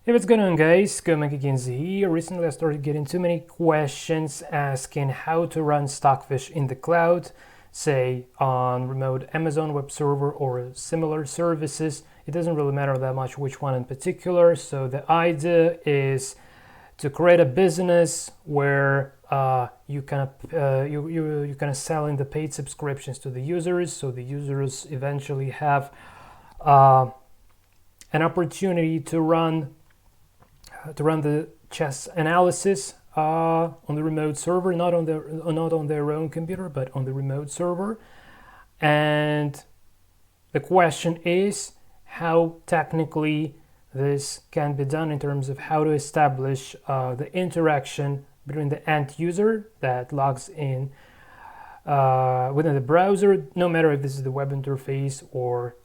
Hey, what's going on, guys? GoMonkeyKinsey here. Recently I started getting too many questions asking how to run Stockfish in the cloud, say on remote Amazon web server or similar services. It doesn't really matter that much which one in particular. So the idea is to create a business where you kind of selling the paid subscriptions to the users, so the users eventually have an opportunity to run the chess analysis on the remote server, not on their own computer, but on the remote server. And the question is how technically this can be done in terms of how to establish the interaction between the end user that logs in within the browser, no matter if this is the web interface or,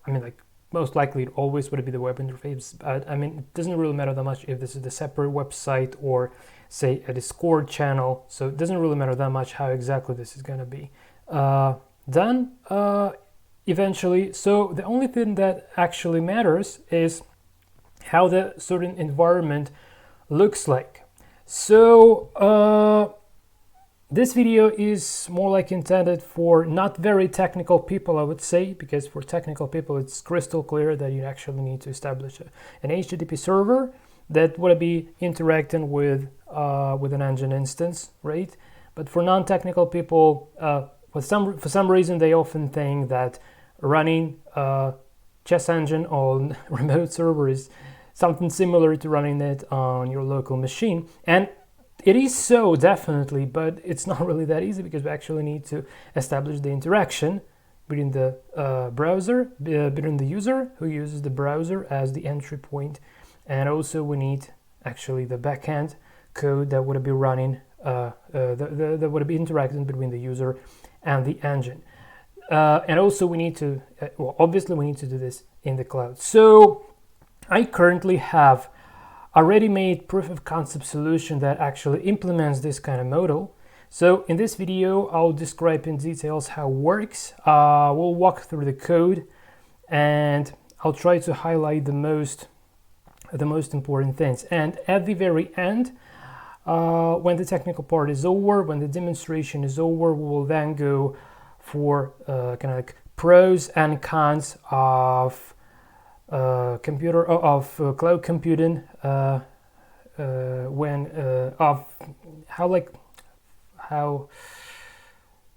most likely it always would be the web interface, but it doesn't really matter that much if this is the separate website or say a Discord channel. So it doesn't really matter that much how exactly this is going to be done eventually. So the only thing that actually matters is how the certain environment looks like. So this video is more like intended for not very technical people, I would say, because for technical people it's crystal clear that you actually need to establish an HTTP server that would be interacting with an engine instance, right? But for non-technical people, for some reason they often think that running chess engine on remote server is something similar to running it on your local machine, and it is so, definitely, but it's not really that easy because we actually need to establish the interaction between the browser, between the user who uses the browser as the entry point, and also we need actually the backend code that would be running, that would be interacting between the user and the engine. And also we need to, obviously we need to do this in the cloud. So I currently have a ready-made proof of concept solution that actually implements this kind of model. So in this video, I'll describe in details how it works. We'll walk through the code and I'll try to highlight the most important things. And at the very end, when the technical part is over, when the demonstration is over, we will then go for kind of like pros and cons of cloud computing, how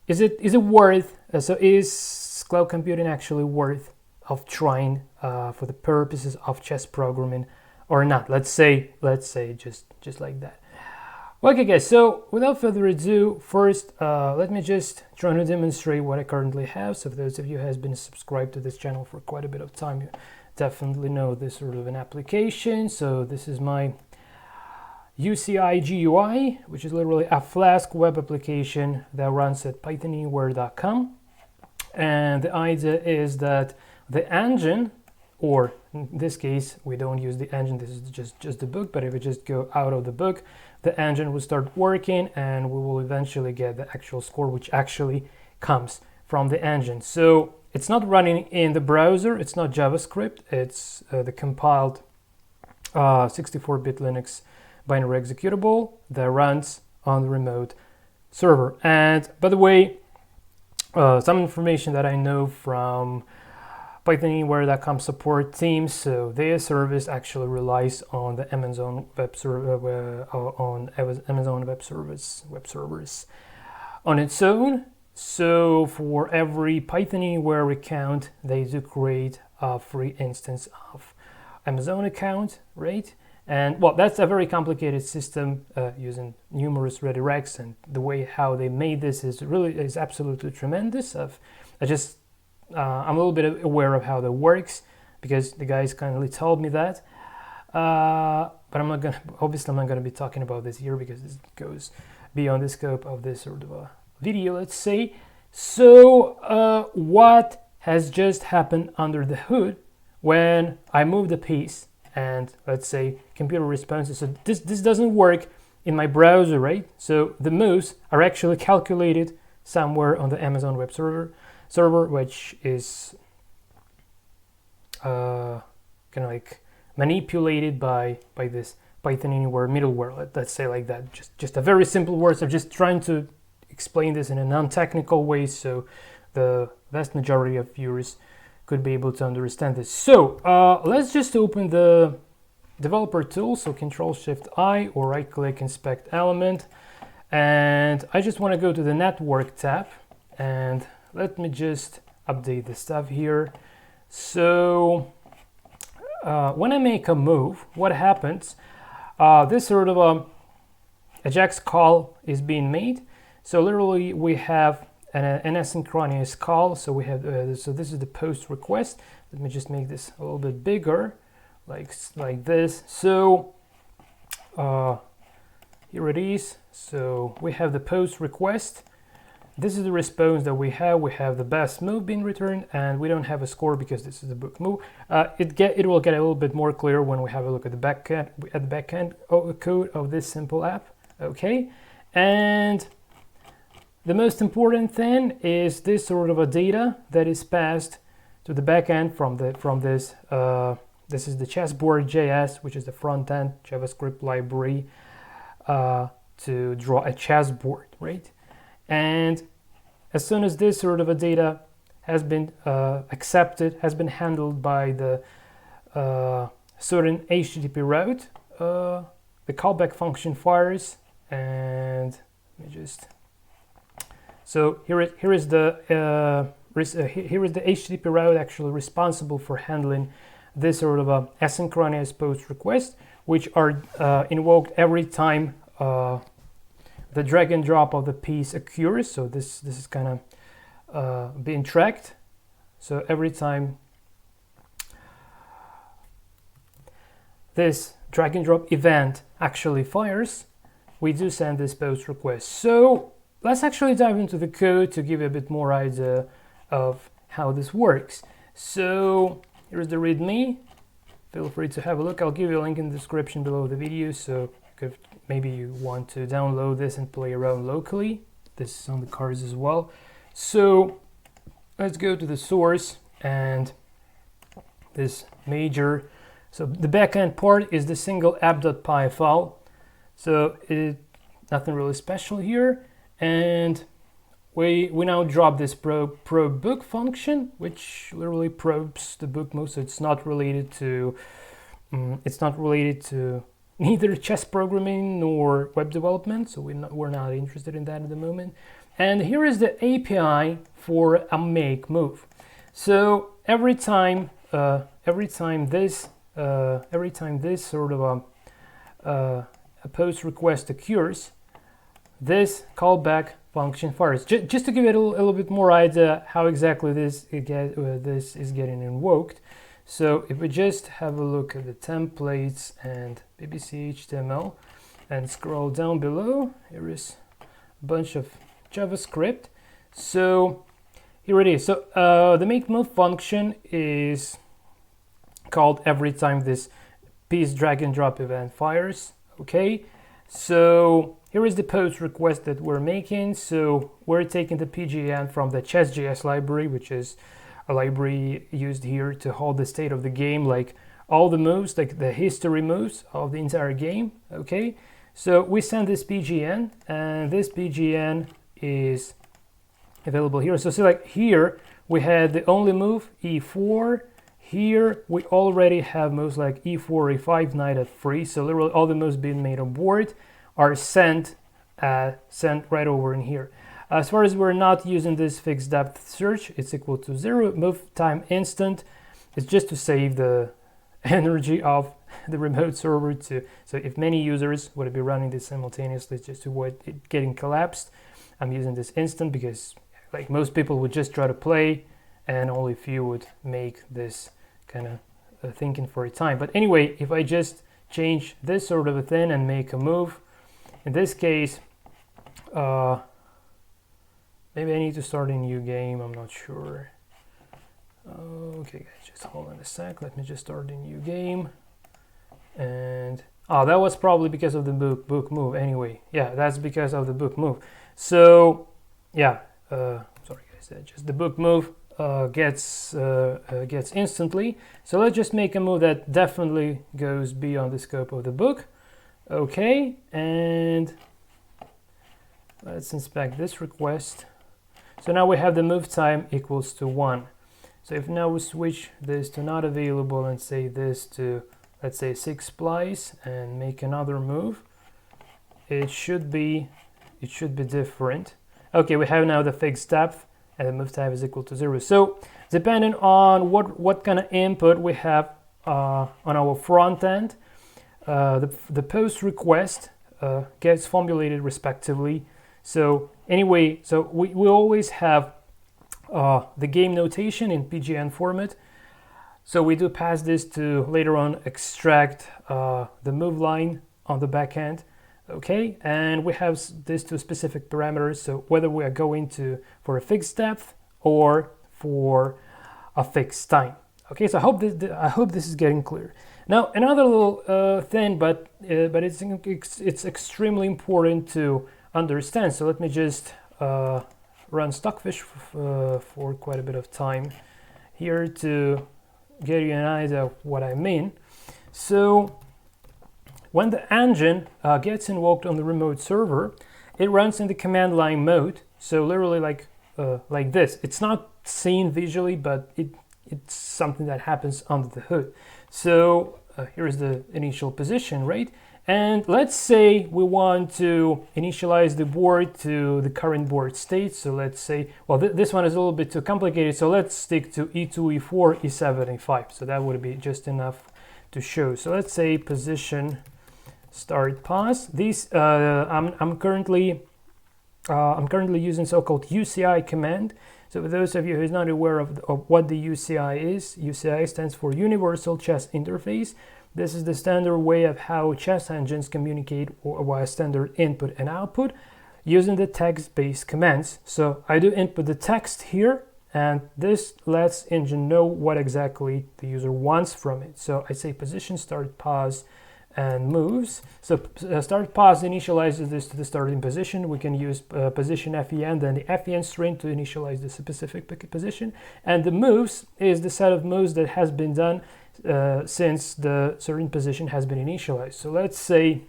is it worth, so is cloud computing actually worth of trying for the purposes of chess programming or not? Let's say just like that. Okay, guys, so without further ado, first let me just try to demonstrate what I currently have. So for those of you who has been subscribed to this channel for quite a bit of time, you definitely know this sort of an application. So this is my UCI GUI, which is literally a Flask web application that runs at Pythonanywhere.com. And the idea is that the engine, or in this case, we don't use the engine, this is just the book, but if we just go out of the book, the engine will start working and we will eventually get the actual score, which actually comes from the engine. So it's not running in the browser, it's not JavaScript, it's the compiled 64-bit Linux binary executable that runs on the remote server. And by the way, some information that I know from Pythonanywhere.com support team, so their service actually relies on the Amazon web server, on Amazon web servers on its own. So for every Pythonanywhere account, they do create a free instance of Amazon account, right? And well, that's a very complicated system using numerous redirects, and the way how they made this is absolutely tremendous. I'm a little bit aware of how that works because the guys kindly told me that. But I'm not gonna be talking about this here because this goes beyond the scope of this sort of a video, let's say. So what has just happened under the hood when I move the piece and let's say computer responses? So this doesn't work in my browser, right? So the moves are actually calculated somewhere on the Amazon web server, which is kind of like manipulated by this Pythonanywhere middleware. Let's say like that. Just a very simple words. I'm just trying to explain this in a non-technical way, so the vast majority of viewers could be able to understand this. So let's just open the developer tool. So Control-Shift-I or right-click, inspect element, and I just want to go to the network tab, and let me just update the stuff here. So when I make a move, what happens? This sort of a AJAX call is being made. So literally we have an asynchronous call. So we have so this is the post request. Let me just make this a little bit bigger, like this. So here it is. So we have the post request. This is the response that we have. We have the best move being returned, and we don't have a score because this is the book move. It will get a little bit more clear when we have a look at the backend code of this simple app. Okay, and the most important thing is this sort of a data that is passed to the backend from this. This is the chessboard.js, which is the front end JavaScript library to draw a chessboard, right? And as soon as this sort of a data has been accepted, has been handled by the certain HTTP route, the callback function fires. And let me just. So here is the HTTP route actually responsible for handling this sort of a asynchronous post request, which are invoked every time the drag and drop of the piece occurs. So this is kind of being tracked. So every time this drag and drop event actually fires, we do send this post request. So let's actually dive into the code to give you a bit more idea of how this works. So here's the README. Feel free to have a look. I'll give you a link in the description below the video, so maybe you want to download this and play around locally. This is on the cards as well. So let's go to the source and this major. So the backend part is the single app.py file. So nothing really special here. And we now drop this probe book function, which literally probes the book move. So it's not related to neither chess programming nor web development. So we're not interested in that at the moment. And here is the API for a make move. So every time this sort of a post request occurs, this callback function fires. Just to give it a little bit more idea how exactly this is getting invoked. So if we just have a look at the templates and BBC HTML and scroll down below, here is a bunch of JavaScript. So here it is. So the make move function is called every time this piece drag and drop event fires. Okay, so here is the post request that we're making. So we're taking the PGN from the chess.js library, which is a library used here to hold the state of the game, like all the moves, like the history moves of the entire game. Okay, so we send this PGN, and this PGN is available here. So see, like here we had the only move E4. Here we already have moves like E4, E5, knight F3. So literally all the moves being made on board are sent right over in here. As far as we're not using this fixed depth search, it's equal to 0. Move time instant is just to save the energy of the remote server. So if many users would be running this simultaneously, just to avoid it getting collapsed, I'm using this instant because like most people would just try to play and only few would make this kind of thinking for a time. But anyway, if I just change this sort of a thing and make a move, in this case, maybe I need to start a new game, I'm not sure. Okay guys, just hold on a sec, let me just start a new game. And that was probably because of the book move. Anyway, yeah, that's because of the book move. So yeah, sorry guys, just the book move gets instantly. So let's just make a move that definitely goes beyond the scope of the book. Okay, and let's inspect this request. So now we have the move time equals to 1. So if now we switch this to not available and say this to, let's say, 6 splice and make another move, it should be different. Okay, we have now the fixed depth and the move time is equal to 0. So depending on what kind of input we have on our front end, the post request gets formulated respectively. So anyway, so we always have the game notation in PGN format. So we do pass this to later on extract the move line on the back end. Okay, and we have this to specific parameters. So whether we are going for a fixed depth or for a fixed time. Okay, so I hope this is getting clear. Now another little thing, but it's extremely important to understand. So let me just run Stockfish for quite a bit of time here to get you an idea of what I mean. So when the engine gets invoked on the remote server, it runs in the command line mode. So literally like this. It's not seen visually, but it's something that happens under the hood. So here's the initial position, right? And let's say we want to initialize the board to the current board state. So let's say, well, this one is a little bit too complicated. So let's stick to E2, E4, E7, E5. So that would be just enough to show. So let's say position start pause. These I'm currently using so-called UCI command. So for those of you who is not aware of what the UCI is, UCI stands for Universal Chess Interface. This is the standard way of how chess engines communicate via standard input and output using the text-based commands. So I do input the text here, and this lets engine know what exactly the user wants from it. So I say position start pause and moves. So start pause initializes this to the starting position. We can use position FEN, then the FEN string to initialize the specific position. And the moves is the set of moves that has been done since the certain position has been initialized. So let's say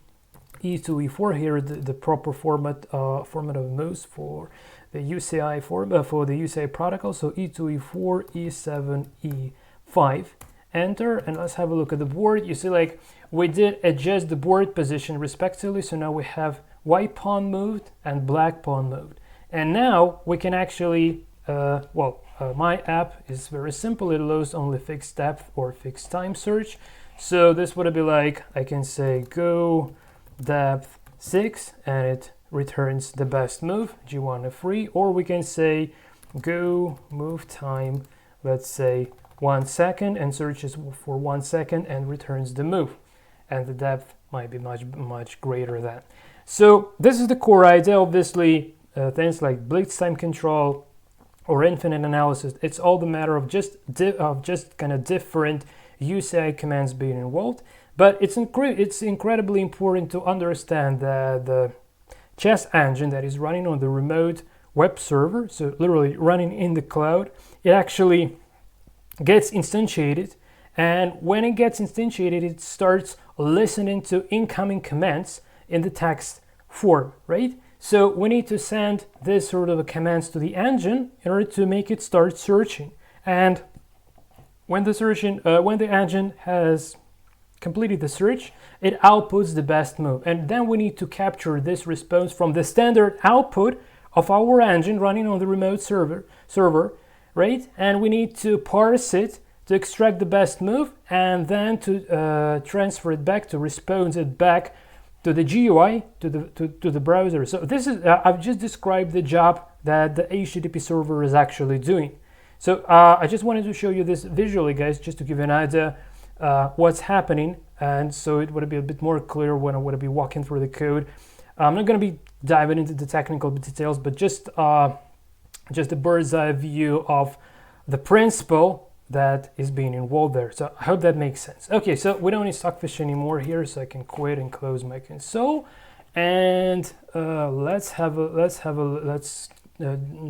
E2, E4 here, the proper format of moves for the UCI for the UCI protocol. So E2, E4, E7, E5. Enter, and let's have a look at the board. You see, like, we did adjust the board position respectively. So now we have white pawn moved and black pawn moved. And now we can actually, my app is very simple. It allows only fixed depth or fixed time search. So this would be like, I can say go depth 6 and it returns the best move, G1 F3, or we can say go move time, let's say 1 second, and searches for 1 second and returns the move, and the depth might be much greater than. So this is the core idea. Obviously things like blitz time control or infinite analysis, it's all the matter of just kind of different UCI commands being involved. But it's incredibly important to understand that the chess engine that is running on the remote web server, so literally running in the cloud, it actually gets instantiated, and when it gets instantiated, it starts listening to incoming commands in the text form, right? So we need to send this sort of commands to the engine in order to make it start searching. And when the engine has completed the search, it outputs the best move. And then we need to capture this response from the standard output of our engine running on the remote server, right? And we need to parse it to extract the best move, and then to transfer it back, to respond it back to the GUI, to the browser. So this is I've just described the job that the HTTP server is actually doing. So I just wanted to show you this visually, guys, just to give you an idea what's happening, and so it would be a bit more clear when I would be walking through the code. I'm not going to be diving into the technical details, but just a bird's eye view of the principle that is being involved there. So I hope that makes sense. Okay, so we don't need Stockfish anymore here, so I can quit and close my console. And let's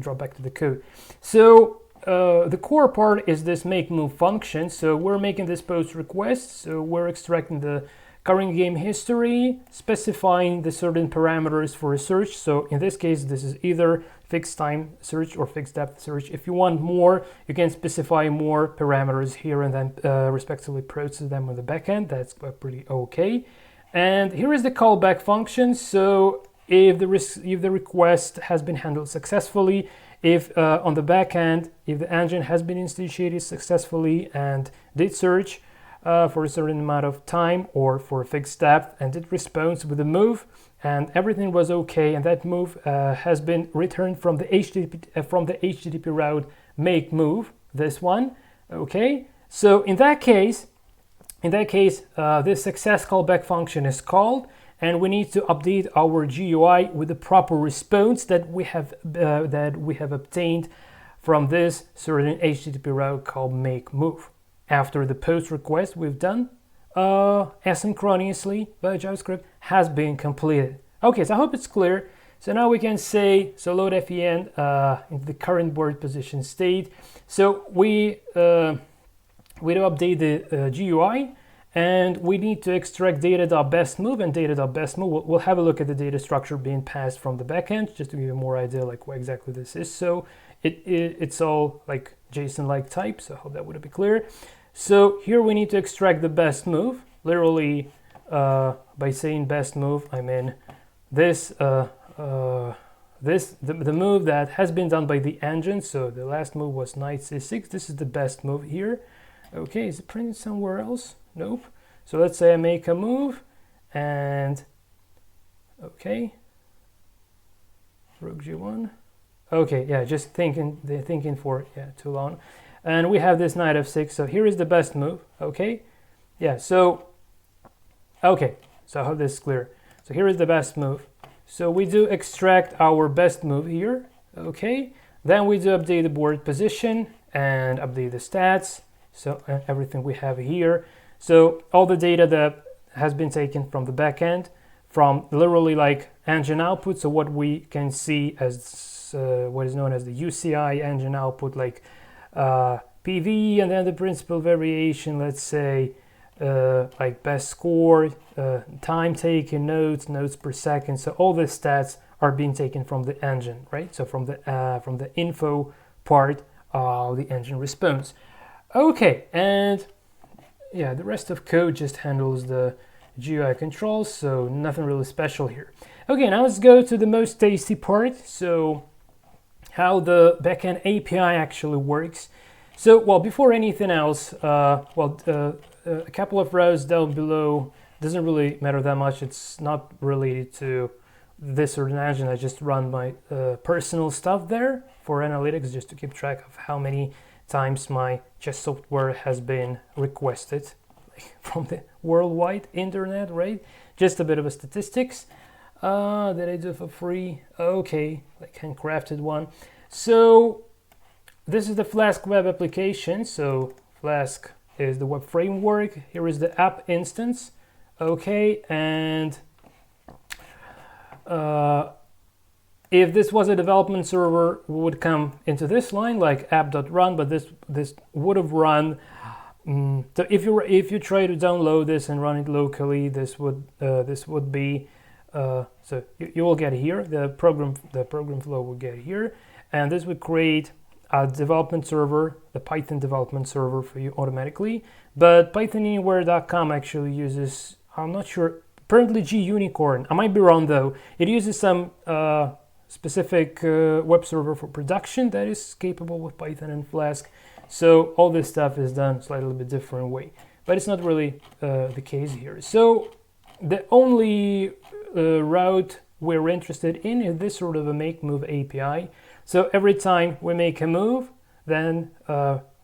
drop back to the code. So the core part is this make move function. So we're making this post request. So we're extracting the current game history, specifying the certain parameters for a search. So in this case, this is either fixed time search or fixed depth search. If you want more, you can specify more parameters here and then respectively process them on the backend. That's pretty okay. And here is the callback function. So if the request has been handled successfully, if on the backend, if the engine has been instantiated successfully and did search for a certain amount of time or for a fixed depth and it responds with a move and everything was okay, and that move has been returned from the HTTP route make move, this one, okay. So in that case, this success callback function is called, and we need to update our GUI with the proper response that we have obtained from this certain HTTP route called make move. After the post request we've done asynchronously by JavaScript has been completed. Okay, so I hope it's clear. So now we can say, so load FEN into the current board position state. So we do update the GUI, and we need to extract data.bestMove and data.bestMove. We'll have a look at the data structure being passed from the backend, just to give you more idea like what exactly this is. So it's all like JSON-like type, so I hope that would be clear. So here we need to extract the best move. Literally, by saying best move, I mean the move that has been done by the engine. So the last move was knight c6. This is the best move here. Okay, is it printed somewhere else? Nope. So let's say I make a move, and okay, rook g1. Okay, yeah, just thinking for too long. And we have this knight f6. So here is the best move. Okay, yeah. So okay, so I hope this is clear. So here is the best move. So we do extract our best move here. Okay, then we do update the board position and update the stats. So everything we have here. So all the data that has been taken from the backend, from literally like engine output. So what we can see as what is known as the UCI engine output, like PV, and then the principal variation, let's say like best score, time taken, notes per second. So all the stats are being taken from the engine, right? So from the info part of the engine response. Okay, and yeah, the rest of code just handles the GUI controls, so nothing really special here. Okay, now let's go to the most tasty part. So how the backend API actually works. So, well, before anything else, a couple of rows down below doesn't really matter that much. It's not related to this certain engine. I just run my personal stuff there for analytics, just to keep track of how many times my chess software has been requested from the worldwide internet, right? Just a bit of a statistics that I do for free. Okay, like handcrafted one. So this is the Flask web application. So Flask is the web framework. Here is the app instance. Okay, and if this was a development server, we would come into this line like app.run, but this would have run. So if you try to download this and run it locally, this would be so you will get here the program flow will get here, and this would create a development server, the Python development server for you automatically. But Pythonanywhere.com actually uses, I'm not sure, apparently GUnicorn. I might be wrong though. It uses some specific web server for production that is capable with Python and Flask. So all this stuff is done slightly bit different way, but it's not really the case here. So the only route we're interested in is this sort of a make move API. So every time we make a move, then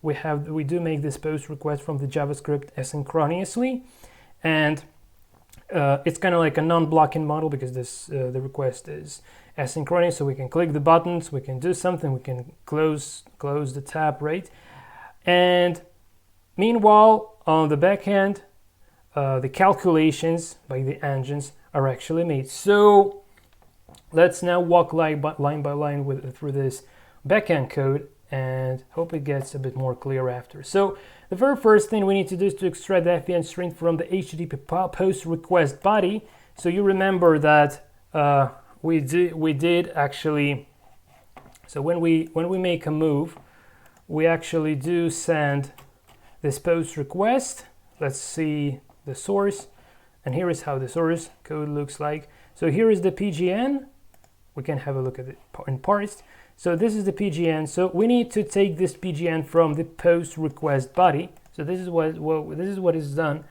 we do make this post request from the JavaScript asynchronously, and it's kind of like a non-blocking model because the request is asynchronous. So we can click the buttons, we can do something, we can close the tab, right? And meanwhile, on the back end, the calculations by the engines are actually made. So let's now walk line by line through this backend code and hope it gets a bit more clear after. So the very first thing we need to do is to extract the FEN string from the HTTP post request body. So you remember that we did actually. So when we make a move, we actually do send this post request. Let's see the source, and here is how the source code looks like. So here is the PGN. We can have a look at it in parts. So this is the PGN. So we need to take this PGN from the post request body. So this is what is done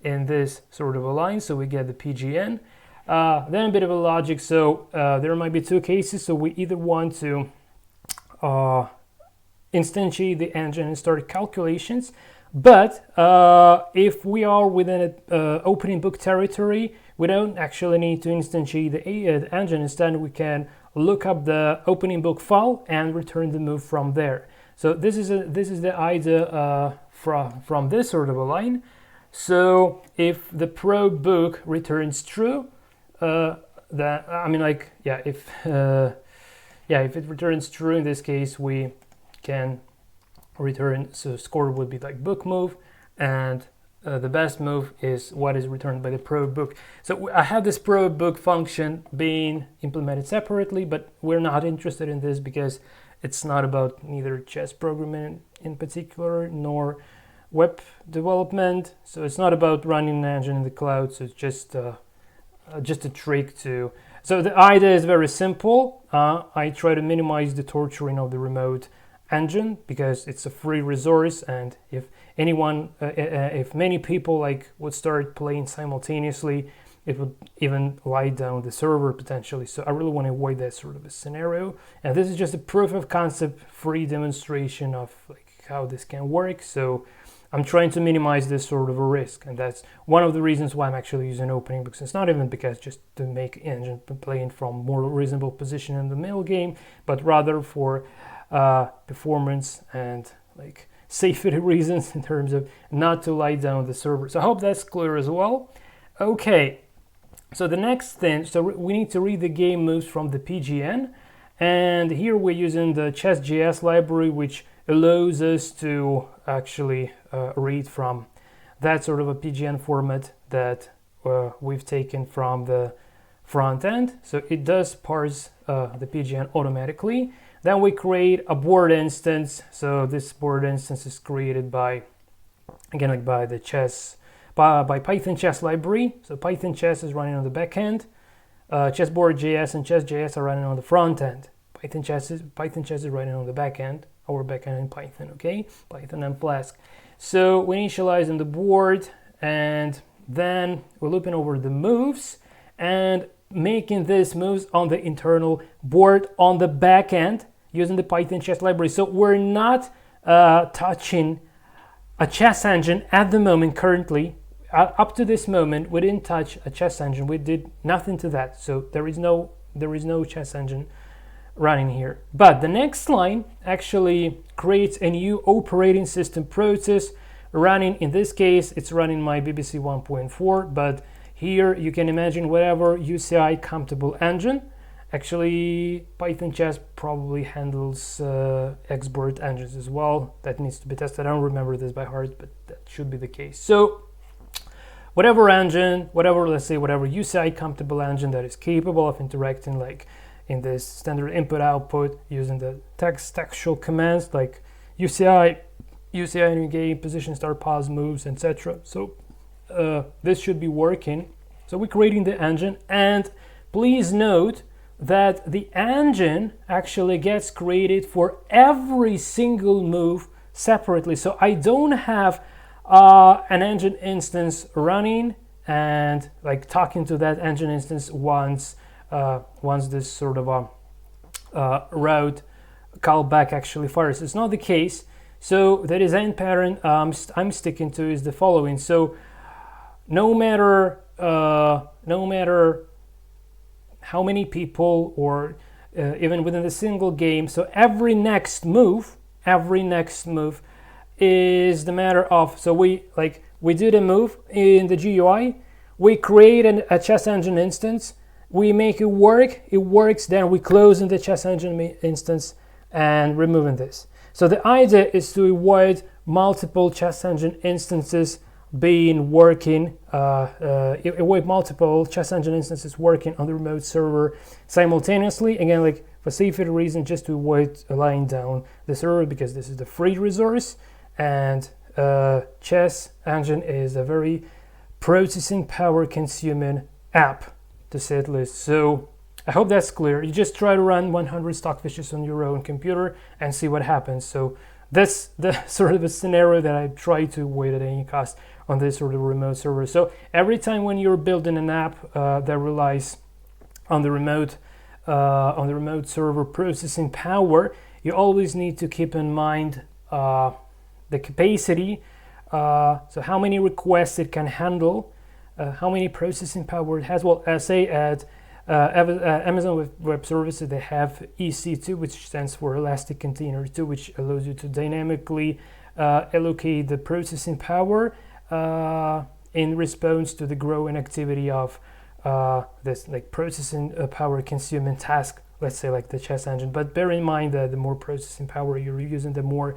in this sort of a line. So we get the PGN. Then a bit of a logic. So there might be two cases. So we either want to instantiate the engine and start calculations. But if we are within an opening book territory, we don't actually need to instantiate the engine. Instead, we can look up the opening book file and return the move from there. So this is the idea from this sort of a line. So if the probe book returns true, if it returns true, in this case we can return, so score would be like book move, and the best move is what is returned by the probe book. So I have this probe book function being implemented separately, but we're not interested in this because it's not about neither chess programming in particular nor web development. So it's not about running an engine in the cloud. So it's just a trick to. So the idea is very simple. I try to minimize the torturing of the remote engine because it's a free resource, and if many people would start playing simultaneously, it would even lie down the server potentially. So I really want to avoid that sort of a scenario, and this is just a proof of concept free demonstration of how this can work. So I'm trying to minimize this sort of a risk, and that's one of the reasons why I'm actually using opening books. It's not even because just to make engine playing from more reasonable position in the middle game, but rather for performance and safety reasons in terms of not to lie down the server. So I hope that's clear as well. Okay, so the next thing, so we need to read the game moves from the PGN, and here we're using the chess.js library, which allows us to actually read from that sort of a PGN format that we've taken from the front end. So it does parse the PGN automatically. Then we create a board instance. So this board instance is created by the by Python chess library. So Python chess is running on the back end. Chessboard.js and chess.js are running on the front end. Python chess is running on the back end. Our back end in Python, okay? Python and Flask. So we initialize on the board, and then we're looping over the moves and making these moves on the internal board on the back end using the Python chess library. So we're not touching a chess engine at the moment currently. Up to this moment, we didn't touch a chess engine. We did nothing to that. So there is no chess engine running here. But the next line actually creates a new operating system process running. In this case, it's running my BBC 1.4, but here you can imagine whatever UCI compatible engine. Actually, Python chess probably handles export engines as well. That needs to be tested. I don't remember this by heart, but that should be the case. So whatever engine, let's say whatever UCI compatible engine that is capable of interacting in this standard input output using the textual commands like UCI new game, position, start, pause, moves, etc. So this should be working. So we're creating the engine, and please note that the engine actually gets created for every single move separately. So I don't have an engine instance running and talking to that engine instance once this sort of a route callback actually fires. It's not the case. So the design pattern I'm sticking to is the following. So no matter how many people, or even within the single game, so every next move is the matter of, so we do the move in the GUI, we create a chess engine instance, we make it work, it works, then we close in the chess engine instance, and removing this. So the idea is to avoid multiple chess engine instances working on the remote server simultaneously. Again, like for safety reasons, just to avoid lying down the server, because this is the free resource, and chess engine is a very processing power consuming app, to say it least. So I hope that's clear. You just try to run 100 Stockfishes on your own computer and see what happens. So that's the sort of a scenario that I try to avoid at any cost on this sort of remote server. So every time when you're building an app that relies on the remote server processing power, you always need to keep in mind the capacity, so how many requests it can handle, how many processing power it has. Well, say at Amazon Web Services, they have EC2, which stands for Elastic Container 2, which allows you to dynamically allocate the processing power in response to the growing activity of this like processing power consuming task, let's say like the chess engine. But bear in mind that the more processing power you're using, the more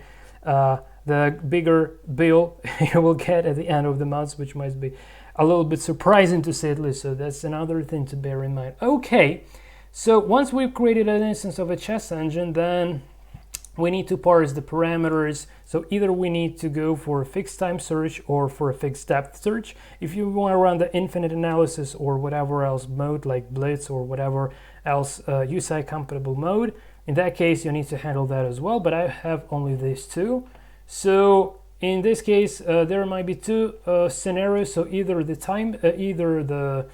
the bigger bill you will get at the end of the month, which might be a little bit surprising to say at least. So that's another thing to bear in mind. Okay, so once we've created an instance of a chess engine, then we need to parse the parameters. So either we need to go for a fixed time search or for a fixed depth search. If you want to run the infinite analysis or whatever else mode like Blitz or whatever else USI compatible mode, in that case you need to handle that as well, but I have only these two. So in this case there might be two scenarios, so either the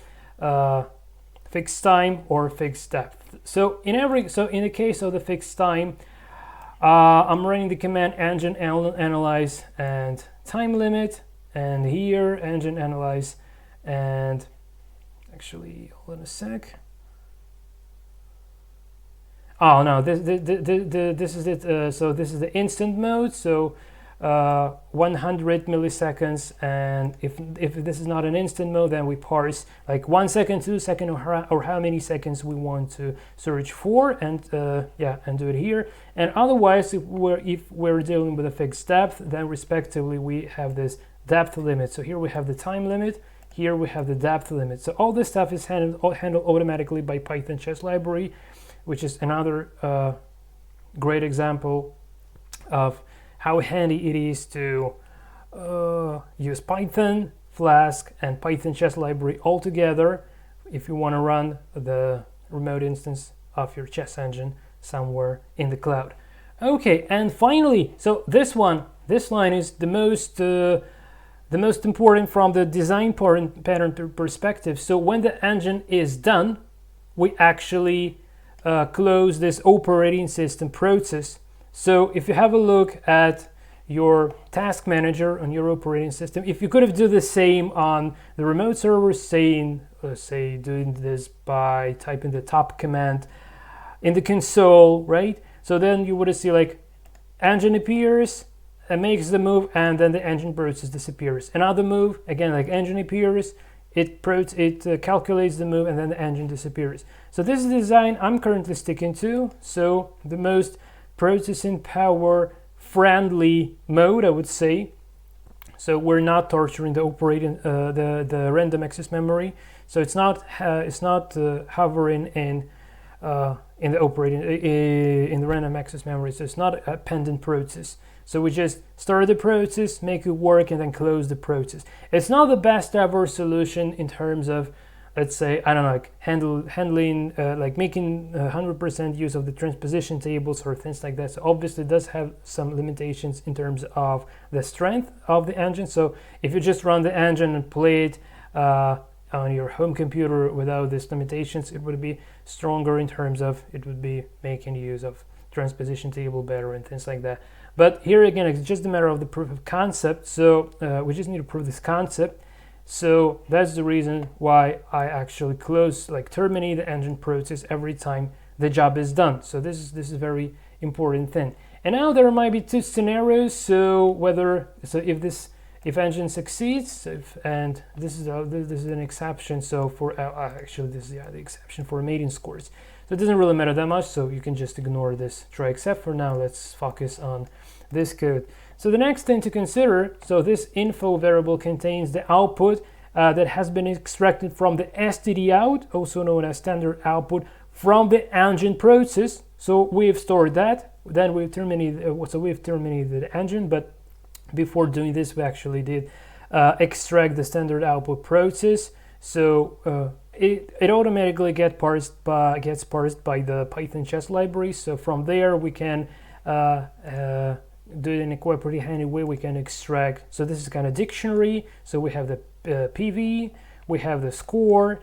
fixed time or fixed depth. So in the case of the fixed time, I'm running the command engine analyze and time limit, and here engine analyze, and actually hold on a sec. Oh no, this is it. So this is the instant mode. So 100 milliseconds, and if this is not an instant mode, then we parse like 1 second, 2 seconds, or how many seconds we want to search for, and and do it here. And otherwise, if we're dealing with a fixed depth, then respectively we have this depth limit. So here we have the time limit, here we have the depth limit. So all this stuff is handled automatically by Python chess library, which is another great example of how handy it is to use Python, Flask, and Python chess library all together if you want to run the remote instance of your chess engine somewhere in the cloud. Okay, and finally, so this line is the most important from the design pattern perspective. So when the engine is done, we actually close this operating system process. So if you have a look at your task manager on your operating system, if you could have done the same on the remote server, say doing this by typing the top command in the console, right? So then you would see like engine appears and makes the move, and then the engine process disappears. Another move, again, like engine appears, it calculates the move, and then the engine disappears. So this is the design I'm currently sticking to. So the most processing power friendly mode, I would say. So we're not torturing the operating the random access memory. So it's not hovering in the operating in the random access memory. So it's not a pending process. So we just start the process, make it work, and then close the process. It's not the best ever solution in terms of, let's say, I don't know, like handling, like making 100% use of the transposition tables or things like that. So obviously it does have some limitations in terms of the strength of the engine. So if you just run the engine and play it on your home computer without these limitations, it would be stronger in terms of it would be making use of transposition table better and things like that. But here again, it's just a matter of the proof of concept. So we just need to prove this concept. So that's the reason why I actually terminate the engine process every time the job is done. So this is a very important thing. And now there might be two scenarios. So if if engine succeeds, so and this is an exception. So for actually this is the exception for mating scores. So it doesn't really matter that much. So you can just ignore this try except for now. Let's focus on this code. So the next thing to consider, so this info variable contains the output that has been extracted from the std out, also known as standard output, from the engine process. So we've stored that. Then we've terminated. We've terminated the engine, but before doing this, we actually did extract the standard output process. So it automatically gets parsed by the Python chess library. So from there we can do it in a quite pretty handy way. We can extract. So this is kind of dictionary. So we have the PV, we have the score.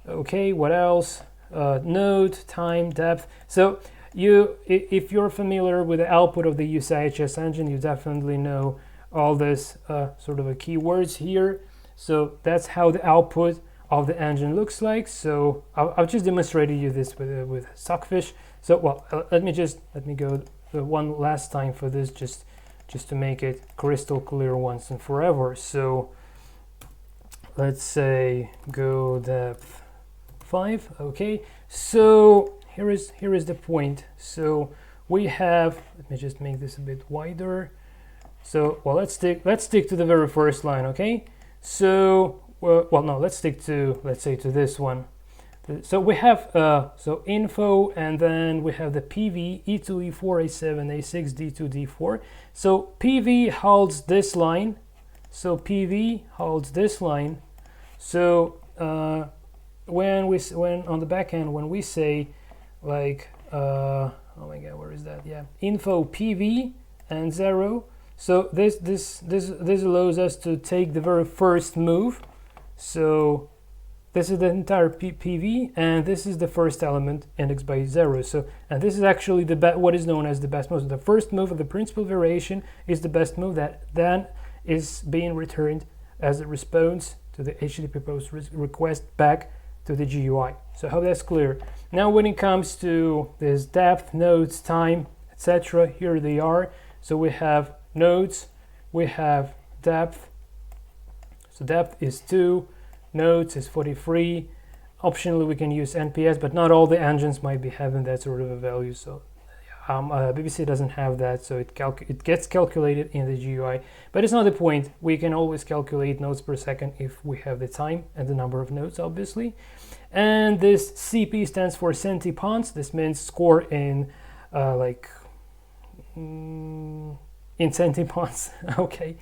Okay, what else? Node, time, depth. So if you're familiar with the output of the USIHS engine, you definitely know all this sort of keywords here. So that's how the output of the engine looks like. So I've just demonstrated you this with Stockfish. So well, let me go one last time for this, just to make it crystal clear once and forever. So let's say go depth 5. Okay, so here is the point. So we have, let me just make this a bit wider. So well, let's stick to the very first line. Okay, so well no, let's stick to, let's say, to this one. So we have so info, and then we have the PV E2, E4, A7, A6, D2, D4. So PV holds this line. So PV holds this line. So when on the back end, when we say like oh my god, where is that? Yeah, info PV and 0. So this allows us to take the very first move. So this is the entire PV, and this is the first element indexed by 0. So, and this is actually what is known as the best move. So the first move of the principal variation is the best move that then is being returned as a response to the HTTP post request back to the GUI. So I hope that's clear. Now when it comes to this depth, nodes, time, etc., here they are. So we have nodes, we have depth. So depth is 2. Nodes is 43. Optionally, we can use NPS, but not all the engines might be having that sort of a value. So BBC doesn't have that, so it gets calculated in the GUI. But it's not the point. We can always calculate nodes per second if we have the time and the number of nodes, obviously. And this CP stands for centiponds. This means score in in centiponds. Okay,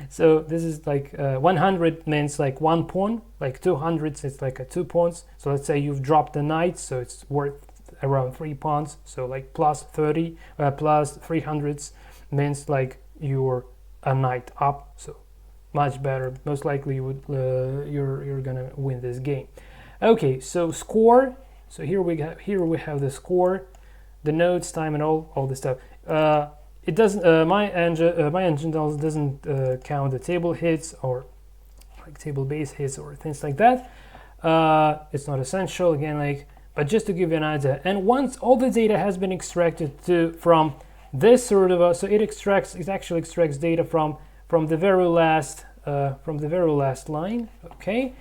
so this is like 100 means like 1 pawn, like 200 it's like 2 pawns. So let's say you've dropped the knight, so it's worth around 3 pawns. So like plus 30 plus 300s means like you're a knight up, so much better. Most likely you would you're gonna win this game. Okay, so score. So here we have the score, the nodes, time, and all the stuff. It doesn't. My engine doesn't count the table hits or like table base hits or things like that. It's not essential again, but just to give you an idea. And once all the data has been extracted from this sort of so it actually extracts data from the very last line. Okay,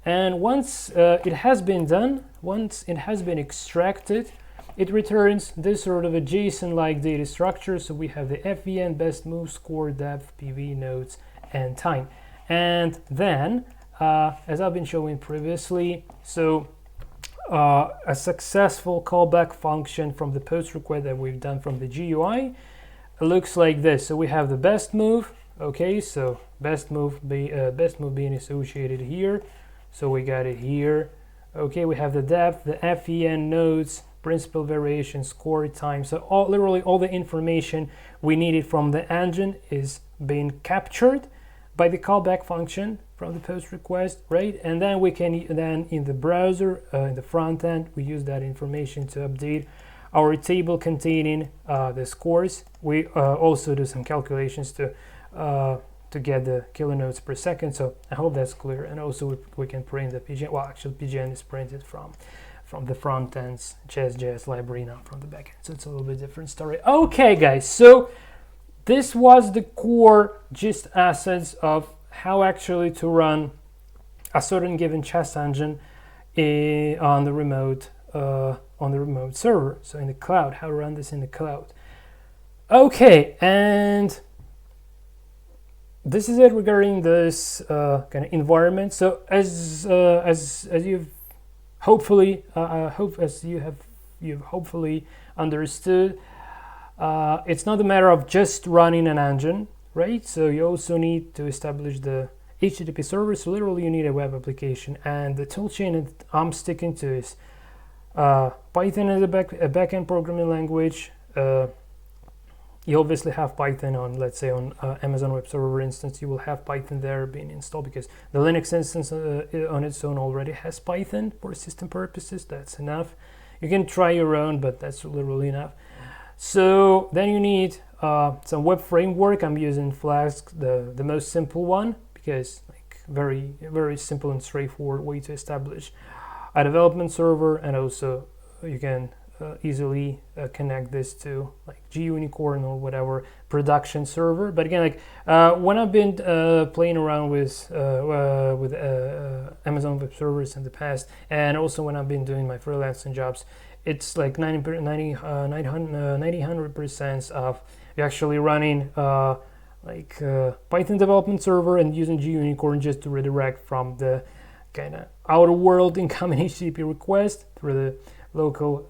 and once it has been done, once it has been extracted, it returns this sort of a JSON-like data structure. So we have the FVN, best move, score, depth, PV, nodes, and time. And then, as I've been showing previously, so a successful callback function from the post request that we've done from the GUI looks like this. So we have the best move. Okay, so best move being associated here. So we got it here. Okay, we have the depth, the FEN, nodes, principal variation, score, time. So literally all the information we needed from the engine is being captured by the callback function from the post request, right? And then we can in the browser, in the front end, we use that information to update our table containing the scores. We also do some calculations to get the kilonodes per second. So I hope that's clear. And also we can print the PGN. Well, actually PGN is printed from the front end's chess.js library, not from the back end. So it's a little bit different story. Okay, guys. So this was the core gist essence of how actually to run a certain given chess engine on the remote server, so in the cloud, how to run this in the cloud. Okay, and this is it regarding this kind of environment. So as you've hopefully you've hopefully understood, it's not a matter of just running an engine, right? So you also need to establish the HTTP server. So literally you need a web application, and the toolchain that I'm sticking to is Python as a backend programming language. You obviously have Python on, let's say, on Amazon Web Server instance. You will have Python there being installed because the Linux instance on its own already has Python for system purposes. That's enough. You can try your own, but that's literally enough. So then you need some web framework. I'm using Flask, the most simple one, because like very, very simple and straightforward way to establish a development server, and also you can easily connect this to like GUnicorn or whatever production server. But again, like when I've been playing around with Amazon Web Servers in the past, and also when I've been doing my freelancing jobs, it's like 90-100% of you're actually running Python development server and using GUnicorn just to redirect from the kind of outer world incoming HTTP request through the local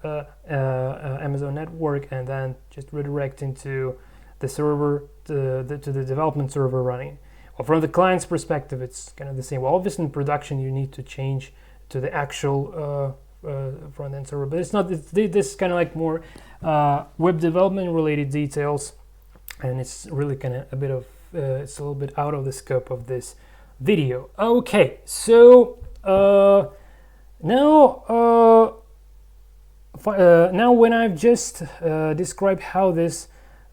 Amazon network, and then just redirecting to the server, to the development server running. Well, from the client's perspective, it's kind of the same. Well, obviously in production you need to change to the actual front-end server, but it's not. This is kind of like more web development related details, and it's really kind of a bit of it's a little bit out of the scope of this video. Okay, so now when I've just described how this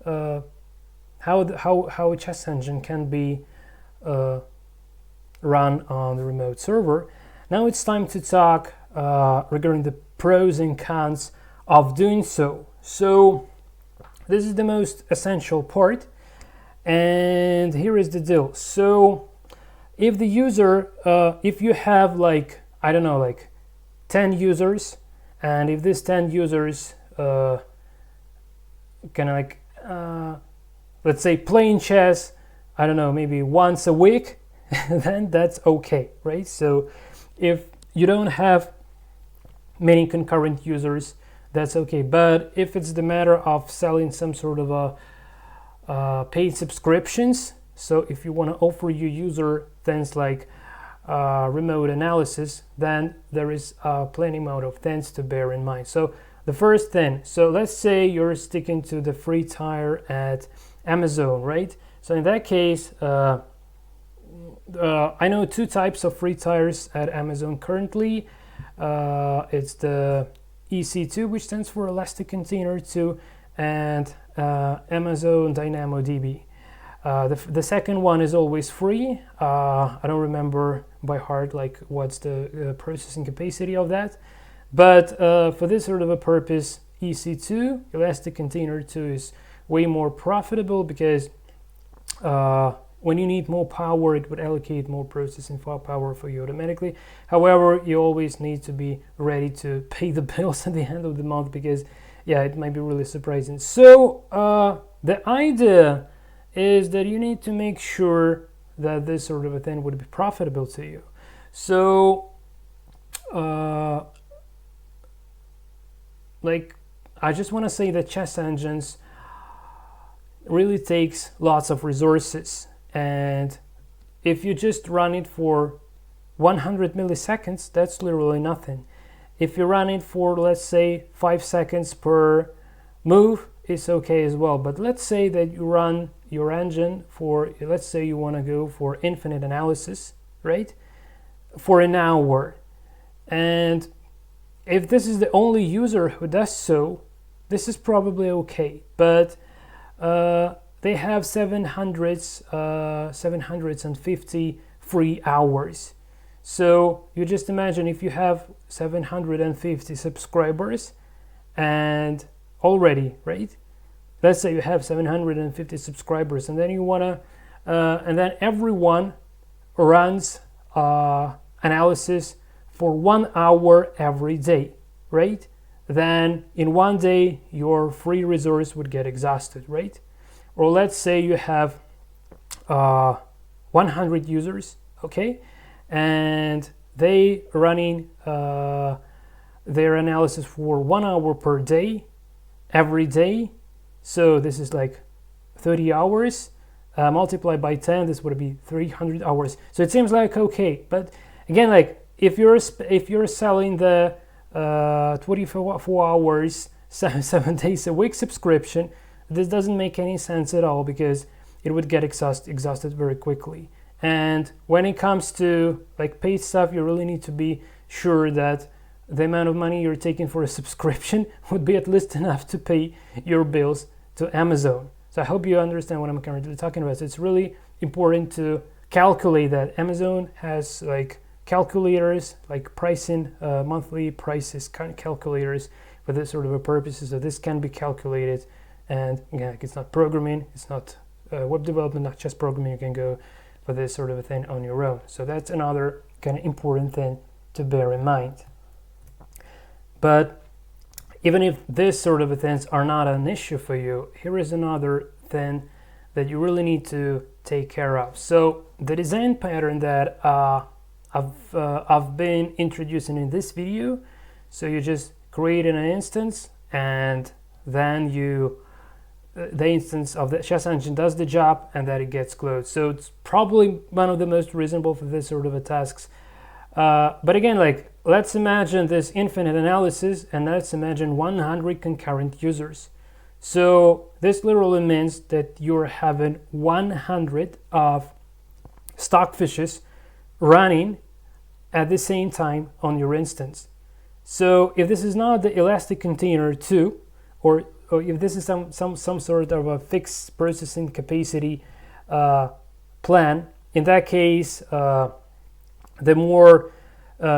how a chess engine can be run on the remote server, now it's time to talk regarding the pros and cons of doing so. So this is the most essential part, and here is the deal. So if the user, if you have like, I don't know, like 10 users, and if these 10 users kind of like, let's say playing chess, I don't know, maybe once a week, then that's okay, right? So if you don't have many concurrent users, that's okay. But if it's the matter of selling some sort of a paid subscriptions, so if you want to offer your user things like remote analysis, then there is plenty amount of things to bear in mind. So the first thing, so let's say you're sticking to the free tier at Amazon, right? So in that case, I know two types of free tiers at Amazon currently. It's the EC2, which stands for Elastic Container 2, and Amazon DynamoDB. The second one is always free. I don't remember by heart like what's the processing capacity of that, but for this sort of a purpose, EC2, Elastic Container 2, is way more profitable because when you need more power, it would allocate more processing power for you automatically. However, you always need to be ready to pay the bills at the end of the month, because yeah, it might be really surprising. So the idea is that you need to make sure that this sort of a thing would be profitable to you. So like, I just want to say that chess engines really takes lots of resources, and if you just run it for 100 milliseconds, that's literally nothing. If you run it for, let's say, 5 seconds per move, it's okay as well. But let's say that you run your engine for, let's say you want to go for infinite analysis, right, for an hour, and if this is the only user who does so, this is probably okay. But they have 750 free hours. So you just imagine if you have 750 subscribers, and already, right? Let's say you have 750 subscribers, and then you wanna, and then everyone runs analysis for 1 hour every day, right? Then in 1 day, your free resource would get exhausted, right? Or let's say you have 100 users, okay? And they running their analysis for 1 hour per day, every day. So this is like 30 hours. Multiplied by 10, this would be 300 hours. So it seems like okay, but again, like if you're selling the 24 hours, 7 days a week subscription, this doesn't make any sense at all, because it would get exhausted very quickly. And when it comes to like paid stuff, you really need to be sure that the amount of money you're taking for a subscription would be at least enough to pay your bills to Amazon. So I hope you understand what I'm currently talking about. So it's really important to calculate that. Amazon has like calculators, like pricing, monthly prices kind of calculators for this sort of a purposes. So this can be calculated, and again, it's not programming, it's not web development, not just programming. You can go for this sort of a thing on your own. So that's another kind of important thing to bear in mind. But even if this sort of things are not an issue for you, here is another thing that you really need to take care of. So the design pattern that I've been introducing in this video. So you just create an instance, and then the instance of the chess engine does the job, and then it gets closed. So it's probably one of the most reasonable for this sort of a tasks. But again, like let's imagine this infinite analysis, and let's imagine 100 concurrent users. So this literally means that you're having 100 of Stockfishes running at the same time on your instance. So if this is not the elastic container 2, or if this is some sort of a fixed processing capacity plan, in that case, the more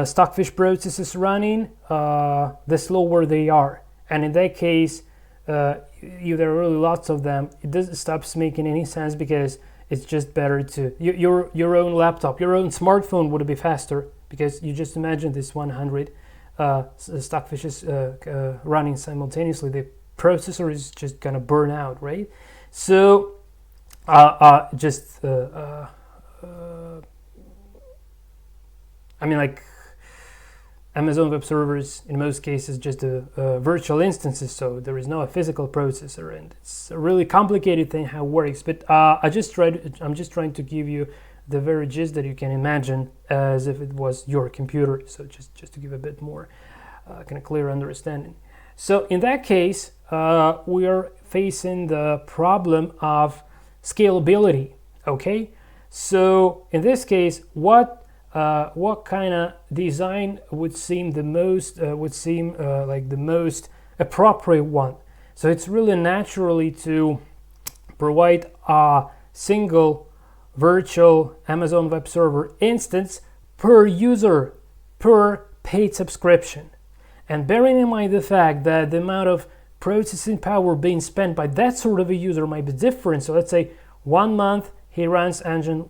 Stockfish processes running, the slower they are. And in that case, if there are really lots of them, it doesn't stops making any sense, because it's just better to your own laptop, your own smartphone would be faster, because you just imagine this 100 Stockfishes running simultaneously. The processor is just gonna burn out, right? So I mean, like Amazon Web Servers in most cases just virtual instances, so there is no physical processor, and it's a really complicated thing how it works. But I'm just trying to give you the very gist that you can imagine as if it was your computer. So just to give a bit more kind of clear understanding. So in that case, we are facing the problem of scalability. Okay, so in this case, what kind of design would seem the most like the most appropriate one? So it's really naturally to provide a single virtual Amazon Web Server instance per user per paid subscription. And bearing in mind the fact that the amount of processing power being spent by that sort of a user might be different. So let's say 1 month he runs engine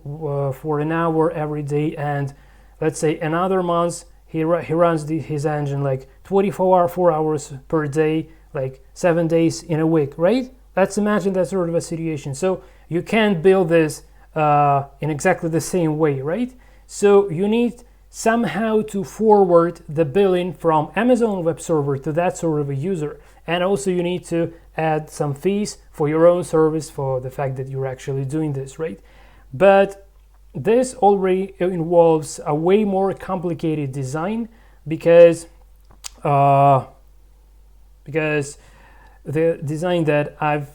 for an hour every day, and let's say another month he runs his engine like 4 hours per day, like 7 days in a week, right? Let's imagine that sort of a situation. So you can't build this in exactly the same way, right? So you need somehow to forward the billing from Amazon Web Server to that sort of a user. And also you need to add some fees for your own service for the fact that you're actually doing this, right? But this already involves a way more complicated design, because the design that I've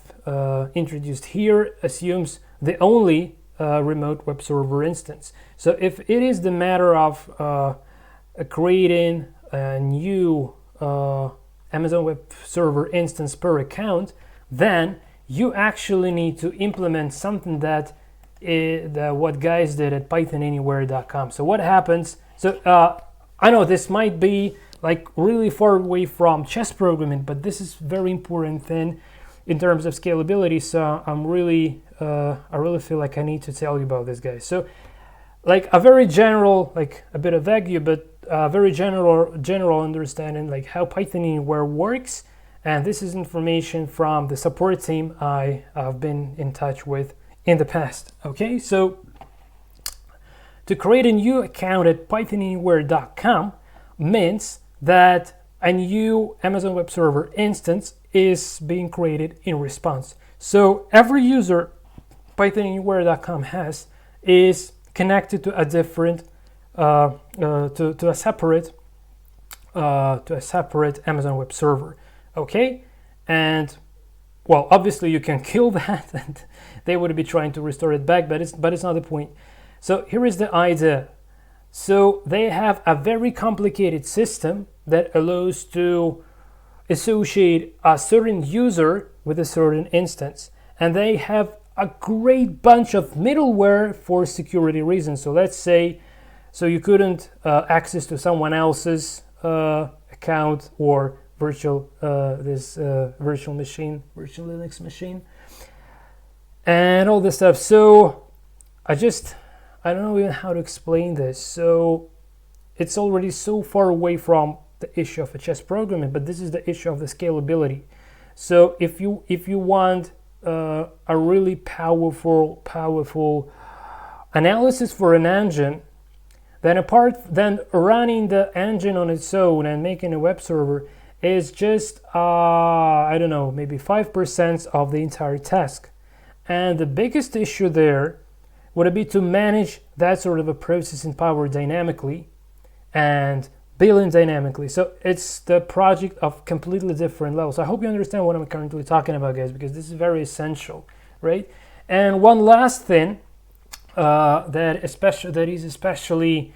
introduced here assumes the only remote web server instance. So if it is the matter of creating a new Amazon Web Server instance per account, then you actually need to implement something that what guys did at Pythonanywhere.com. So what happens? So I know this might be like really far away from chess programming, but this is very important thing in terms of scalability. So I really feel like I need to tell you about this, guys. So like a very general, like a bit of vague, but very general understanding, like how Pythonanywhere works. And this is information from the support team I have been in touch with in the past. Okay, so to create a new account at Pythonanywhere.com means that a new Amazon Web Server instance is being created in response. So every user Pythonanywhere.com has is connected to a different, to a separate Amazon Web Server. Okay, and well, obviously you can kill that, and they would be trying to restore it back, but it's not the point. So here is the idea. So they have a very complicated system that allows to associate a certain user with a certain instance, and they have a great bunch of middleware for security reasons. So let's say, so you couldn't access to someone else's account or virtual Linux machine, and all this stuff. So I don't know even how to explain this. So it's already so far away from the issue of a chess programming, but this is the issue of the scalability. So if you want a really powerful analysis for an engine, then running the engine on its own and making a web server is just I don't know, maybe 5% of the entire task. And the biggest issue there would be to manage that sort of a processing power dynamically and billing dynamically. So it's the project of completely different levels. I hope you understand what I'm currently talking about, guys, because this is very essential, right? And one last thing that is especially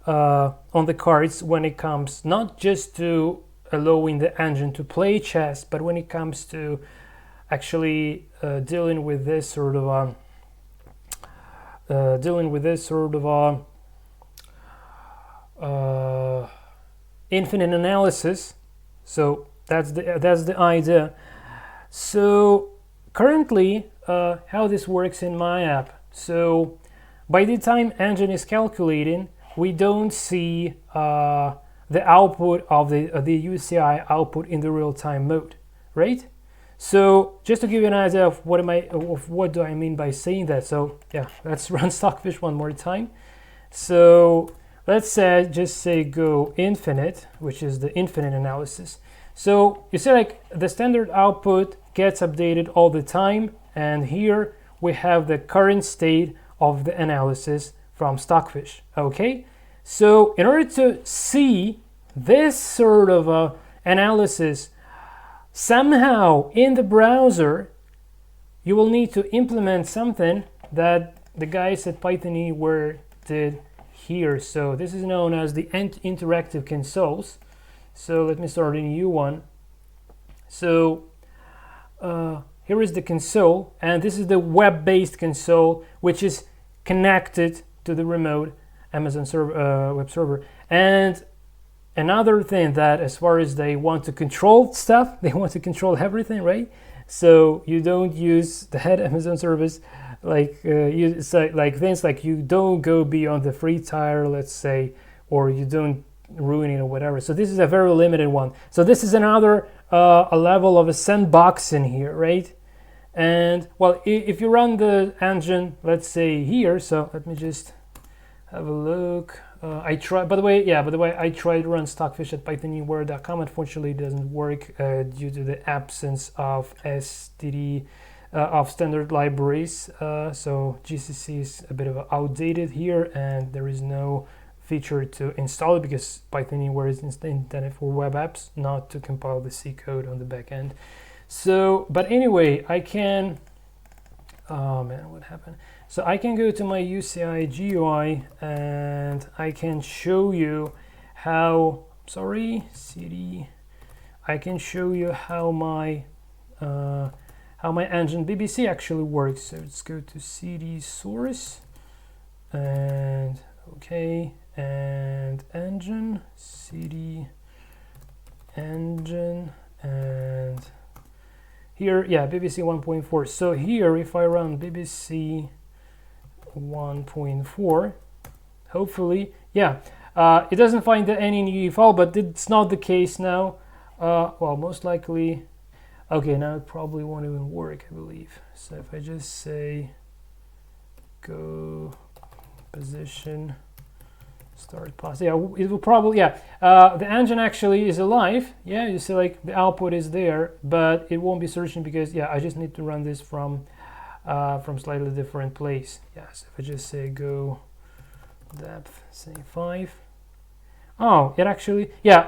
on the cards when it comes not just to allowing the engine to play chess, but when it comes to actually dealing with this sort of infinite analysis. So that's the idea. So currently, how this works in my app. So by the time engine is calculating, we don't see the output of the UCI output in the real-time mode, right? So just to give you an idea of what do I mean by saying that. So yeah, let's run Stockfish one more time. So let's say go infinite, which is the infinite analysis. So you see, like, the standard output gets updated all the time, and here we have the current state of the analysis from Stockfish. Okay, so in order to see this sort of analysis somehow in the browser, you will need to implement something that the guys at Pythonanywhere did here. So this is known as the interactive consoles. So let me start a new one. So here is the console, and this is the web-based console, which is connected to the remote Amazon web server. And another thing, that as far as they want to control stuff, they want to control everything, right? So you don't use the head Amazon service, like like things like you don't go beyond the free tier, let's say, or you don't ruin it or whatever. So this is a very limited one. So this is another a level of a sandbox in here, right? And well, if you run the engine, let's say here, so let me just have a look. I tried to run Stockfish at Pythonanywhere.com. Unfortunately, it doesn't work due to the absence of std of standard libraries. So GCC is a bit of outdated here, and there is no feature to install it because Pythonanywhere is intended for web apps, not to compile the C code on the back end. So, but anyway, I can. Oh man, what happened? So I can go to my UCI GUI and I can show you how. CD. I can show you how my engine BBC actually works. So let's go to CD source and okay, and engine, CD engine, and here, yeah, BBC 1.4. So here, if I run BBC 1.4, hopefully. Yeah, it doesn't find any new file, but it's not the case now. Well, most likely. Okay, now it probably won't even work, I believe. So if I just say go position start pause, yeah, it will probably, yeah, the engine actually is alive. Yeah, you see like the output is there, but it won't be searching because, yeah, I just need to run this from slightly different place. Yeah, so if I just say go depth, say 5. Oh, it actually, yeah,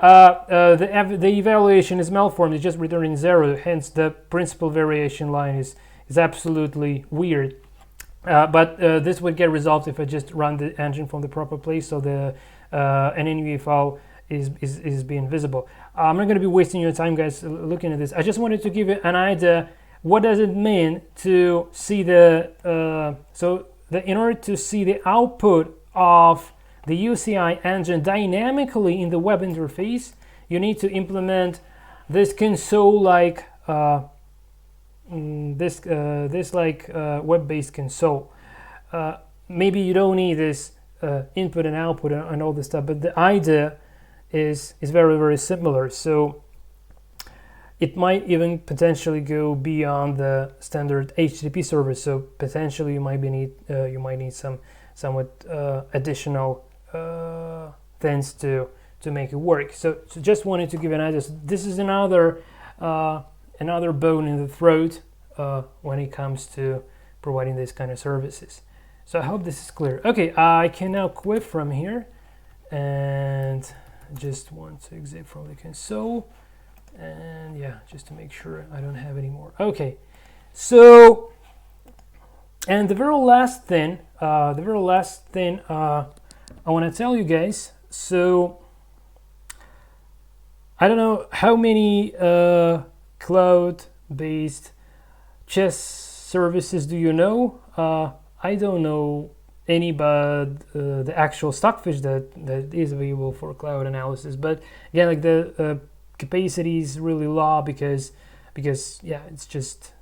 the evaluation is malformed, it's just returning 0, hence the principal variation line is absolutely weird. But this would get resolved if I just run the engine from the proper place, so the ANYVA file is being visible. I'm not going to be wasting your time, guys, looking at this. I just wanted to give you an idea. What does it mean to see the in order to see the output of the UCI engine dynamically in the web interface, you need to implement this console-like web-based console. Maybe you don't need this input and output and all this stuff, but the idea is very, very similar. So it might even potentially go beyond the standard HTTP server. So potentially you might need some somewhat additional things to make it work. So just wanted to give an idea. So this is another bone in the throat when it comes to providing these kind of services. So I hope this is clear. Okay, I can now quit from here and just want to exit from the console, and yeah, just to make sure I don't have any more. Okay, so and the very last thing I want to tell you guys. So I don't know how many cloud-based chess services do you know. I don't know any but the actual Stockfish that is available for cloud analysis. But again, like the capacity is really low because yeah, it's just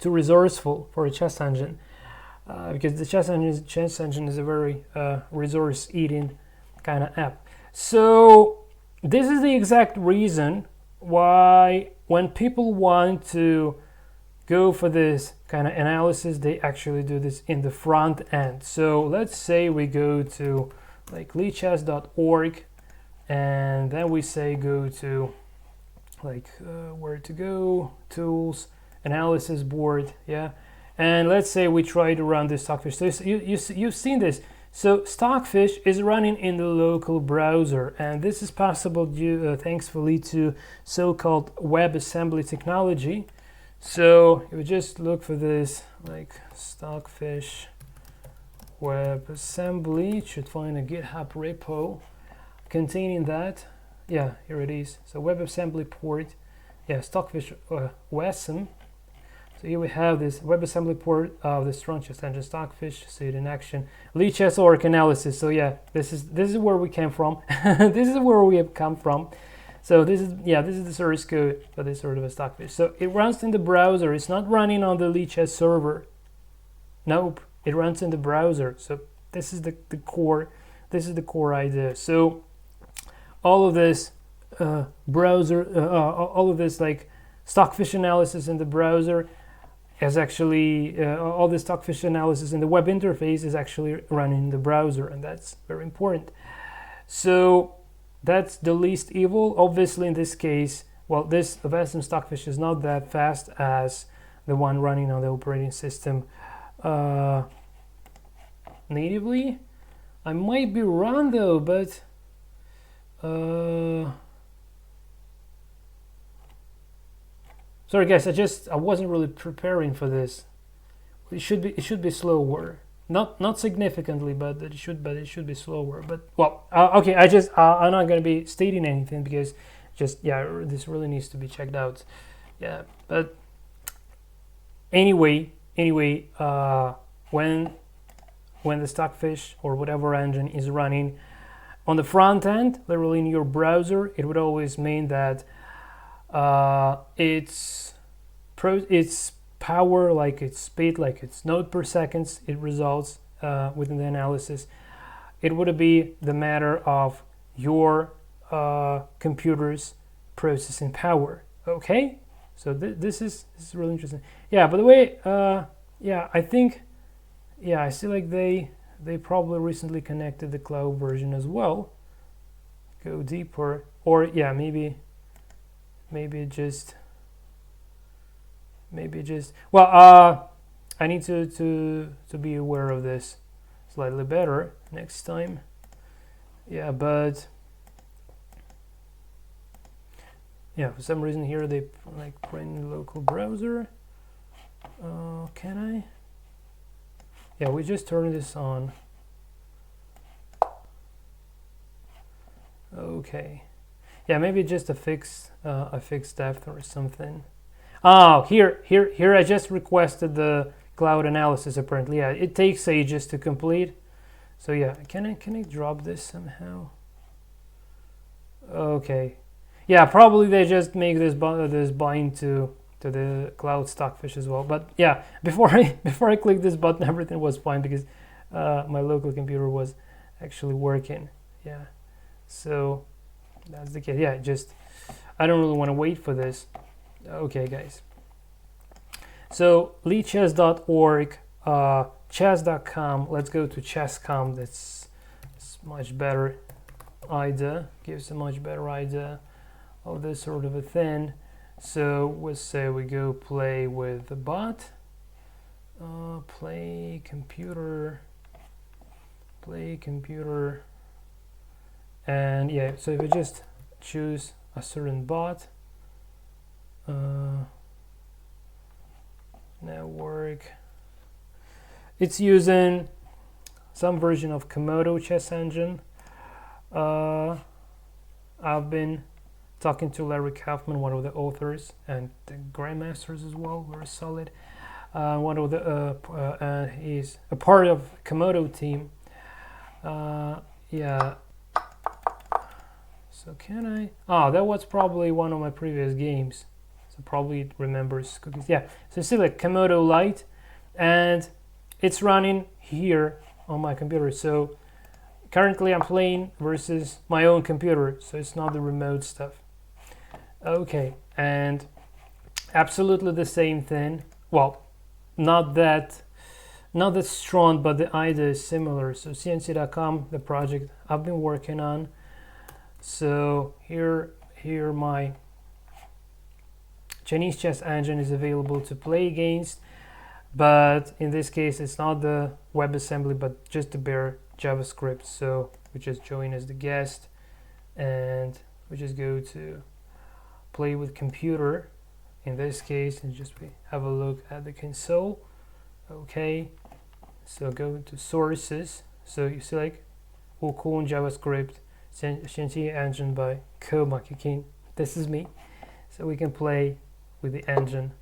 too resourceful for a chess engine. Because the chess engine is a very resource-eating kind of app. So this is the exact reason why when people want to go for this kind of analysis, they actually do this in the front end. So let's say we go to like lichess.org, and then we say go to like where to go, tools, analysis board, yeah. And let's say we try to run this Stockfish. So you've seen this. So Stockfish is running in the local browser, and this is possible due, thankfully, to so-called WebAssembly technology. So you would just look for this, like Stockfish WebAssembly. It should find a GitHub repo containing that. Yeah, here it is. So WebAssembly port. Yeah, Stockfish WASM. So here we have this WebAssembly port of the strong chess engine Stockfish. See it in action. Lichess.org analysis. So yeah, this is where we came from. This is where we have come from. So this is the source code for this sort of a Stockfish. So it runs in the browser. It's not running on the Lichess server. Nope, it runs in the browser. So this is the core. This is the core idea. So all of this all of this like Stockfish analysis in the browser is actually all the Stockfish analysis in the web interface is actually running in the browser, and that's very important. So that's the least evil. Obviously, in this case, well, this WASM Stockfish is not that fast as the one running on the operating system natively. I might be wrong though, but sorry guys, I wasn't really preparing for this. It should be slower. Not significantly, but it should be slower. But well, okay. I'm not gonna be stating anything because this really needs to be checked out. Yeah, but anyway, when the Stockfish or whatever engine is running on the front end, literally in your browser, it would always mean that its power, like its speed, like its node per seconds, it results within the analysis. it would be the matter of your computer's processing power. Okay, so this is really interesting. Yeah, by the way, yeah, I think, yeah, I see like they probably recently connected the cloud version as well. Go deeper, or yeah, maybe just well, I need to be aware of this slightly better next time. Yeah, but yeah, for some reason here they like print local browser. Can I? Yeah, we just turned this on. Okay. Yeah, maybe just a fixed depth or something. Oh, here I just requested the cloud analysis. Apparently, yeah, it takes ages to complete. So yeah, can I drop this somehow? Okay. Yeah, probably they just make this bind to the cloud Stockfish as well. But yeah, before I clicked this button, everything was fine because my local computer was actually working. Yeah, so that's the case. Yeah, just I don't really want to wait for this. Okay, guys. So leadchess.org, chess.com. Let's go to chess.com. That's much better idea. Gives a much better idea of this sort of a thing. So let's say we go play with the bot. Play computer. And yeah, so if we just choose a certain bot, network, it's using some version of Komodo chess engine. I've been talking to Larry Kaufman, one of the authors, and the grandmasters as well, very solid. One of the he's a part of Komodo team. Yeah. So can I? Oh, that was probably one of my previous games. So probably it remembers cookies. Yeah. So see like Komodo Lite, and it's running here on my computer. So currently I'm playing versus my own computer, so it's not the remote stuff. Okay, and absolutely the same thing. Well, not that strong, but the idea is similar. So cnc.com, the project I've been working on. So here my Chinese chess engine is available to play against, but in this case it's not the WebAssembly, but just the bare JavaScript. So we just join as the guest, and we just go to play with computer in this case, and just have a look at the console. Okay, so go to sources. So you select Okun JavaScript CNC engine by Komakikin. This is me. So we can play with the engine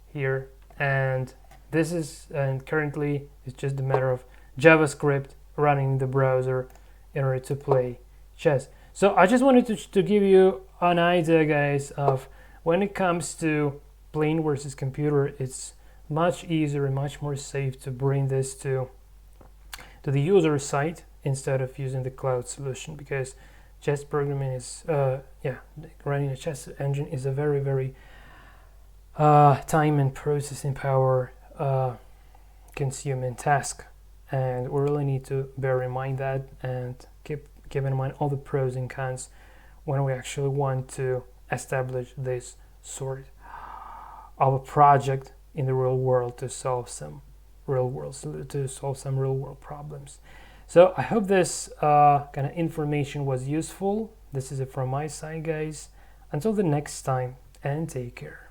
here, and this is, and currently it's just a matter of JavaScript running in the browser in order to play chess. So I just wanted to give you an idea, guys, of when it comes to playing versus computer, it's much easier and much more safe to bring this to the user site instead of using the cloud solution, because chess programming is running a chess engine is a very, very time and processing power consuming task, and we really need to bear in mind that and keep in mind all the pros and cons when we actually want to establish this sort of a project in the real world to solve some real world problems. So I hope this kind of information was useful. This is it from my side, guys. Until the next time, and take care.